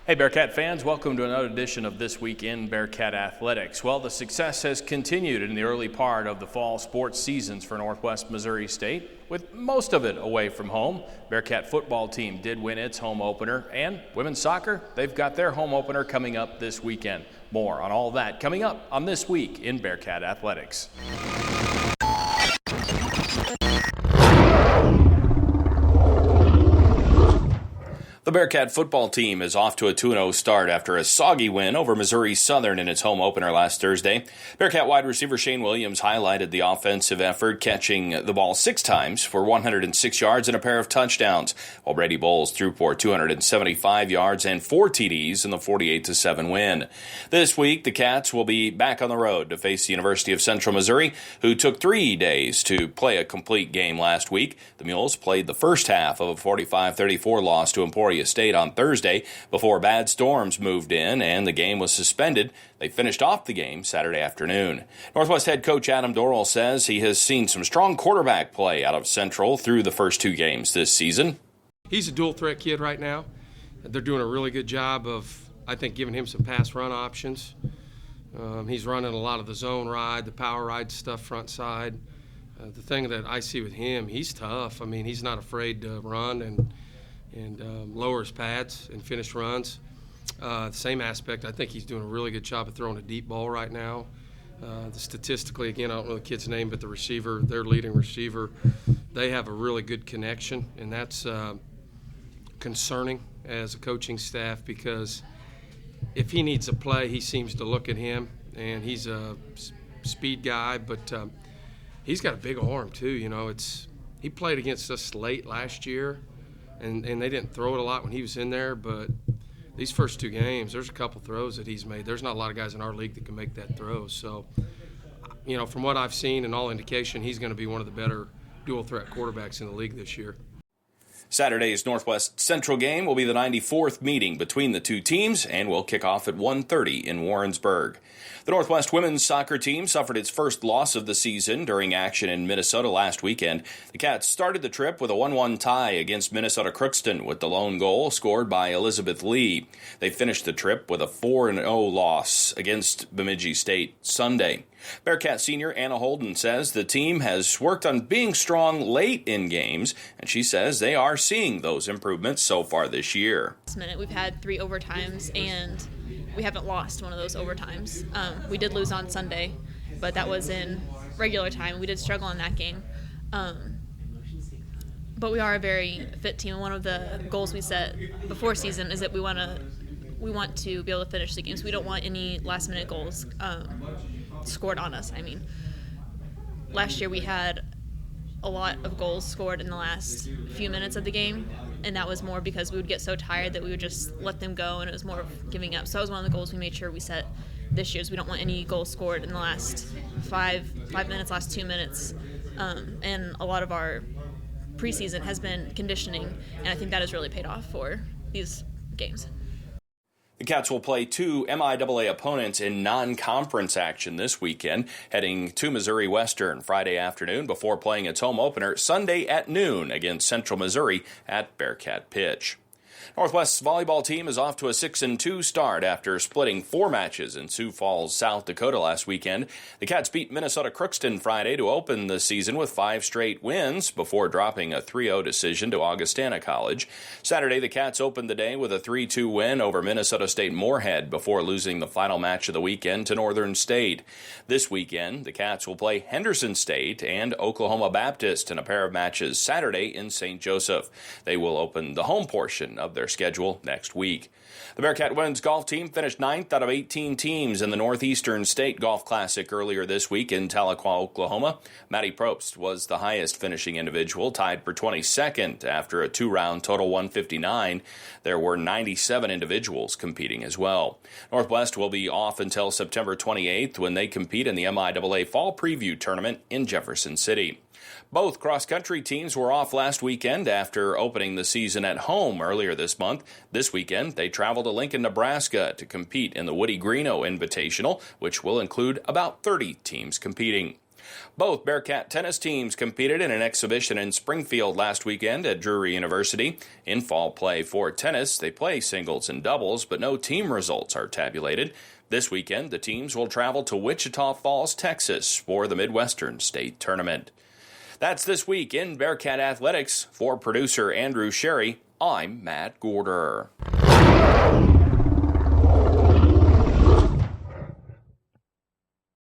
Hey Bearcat fans, welcome to another edition of This Week in Bearcat Athletics. Well, the success has continued in the early part of the fall sports seasons for Northwest Missouri State, with most of it away from home. Bearcat football team did win its home opener, and women's soccer, they've got their home opener coming up this weekend. More on all that coming up on This Week in Bearcat Athletics. The Bearcat football team is off to a 2-0 start after a soggy win over Missouri Southern in its home opener last Thursday. Bearcat wide receiver Shane Williams highlighted the offensive effort, catching the ball 6 times for 106 yards and a pair of touchdowns, while Brady Bowles threw for 275 yards and 4 TDs in the 48-7 win. This week, the Cats will be back on the road to face the University of Central Missouri, who took 3 days to play a complete game last week. The Mules played the first half of a 45-34 loss to Emporia State on Thursday before bad storms moved in and the game was suspended. They finished off the game Saturday afternoon. Northwest head coach Adam Dorrell says he has seen some strong quarterback play out of Central through the first 2 games this season. He's a dual threat kid right now. They're doing a really good job of, I think, giving him some pass run options. He's running a lot of the zone ride, the power ride stuff front side. The thing that I see with him, he's tough. I mean, he's not afraid to run and lower his pads and finish runs. The same aspect, I think he's doing a really good job of throwing a deep ball right now. Statistically, again, I don't know the kid's name, but the receiver, their leading receiver, they have a really good connection, and that's concerning as a coaching staff because if he needs a play, he seems to look at him, and he's a speed guy, but he's got a big arm too. You know, he played against us late last year. And they didn't throw it a lot when he was in there, but these first 2 games, there's a couple throws that he's made. There's not a lot of guys in our league that can make that throw. So, you know, from what I've seen and all indication, he's going to be one of the better dual-threat quarterbacks in the league this year. Saturday's Northwest Central game will be the 94th meeting between the 2 teams and will kick off at 1:30 in Warrensburg. The Northwest women's soccer team suffered its first loss of the season during action in Minnesota last weekend. The Cats started the trip with a 1-1 tie against Minnesota Crookston with the lone goal scored by Elizabeth Lee. They finished the trip with a 4-0 loss against Bemidji State Sunday. Bearcat senior Anna Holden says the team has worked on being strong late in games, and she says they are seeing those improvements so far this year. This minute, we've had 3 overtimes, and we haven't lost one of those overtimes. We did lose on Sunday, but that was in regular time. We did struggle in that game. But we are a very fit team, and one of the goals we set before season is that we want to be able to finish the games. We don't want any last-minute goals scored on us. I mean, last year we had a lot of goals scored in the last few minutes of the game, and that was more because we would get so tired that we would just let them go, and it was more of giving up. So that was one of the goals we made sure we set this year, is we don't want any goals scored in the last 5 minutes, last 2 minutes. And a lot of our preseason has been conditioning, and I think that has really paid off for these games. The Cats will play 2 MIAA opponents in non-conference action this weekend, heading to Missouri Western Friday afternoon before playing its home opener Sunday at noon against Central Missouri at Bearcat Pitch. Northwest's volleyball team is off to a 6-2 start after splitting 4 matches in Sioux Falls, South Dakota last weekend. The Cats beat Minnesota Crookston Friday to open the season with 5 straight wins before dropping a 3-0 decision to Augustana College. Saturday, the Cats opened the day with a 3-2 win over Minnesota State Moorhead before losing the final match of the weekend to Northern State. This weekend, the Cats will play Henderson State and Oklahoma Baptist in a pair of matches Saturday in St. Joseph. They will open the home portion of their schedule next week. The Bearcat women's golf team finished 9th out of 18 teams in the Northeastern State Golf Classic earlier this week in Tahlequah, Oklahoma. Maddie Probst was the highest finishing individual, tied for 22nd after a 2-round total 159. There were 97 individuals competing as well. Northwest will be off until September 28th when they compete in the MIAA Fall Preview Tournament in Jefferson City. Both cross-country teams were off last weekend after opening the season at home earlier this month. This weekend, they travel to Lincoln, Nebraska to compete in the Woody Greeno Invitational, which will include about 30 teams competing. Both Bearcat tennis teams competed in an exhibition in Springfield last weekend at Drury University. In fall play for tennis, they play singles and doubles, but no team results are tabulated. This weekend, the teams will travel to Wichita Falls, Texas for the Midwestern State Tournament. That's this week in Bearcat Athletics. For producer Andrew Sherry, I'm Matt Gaarder.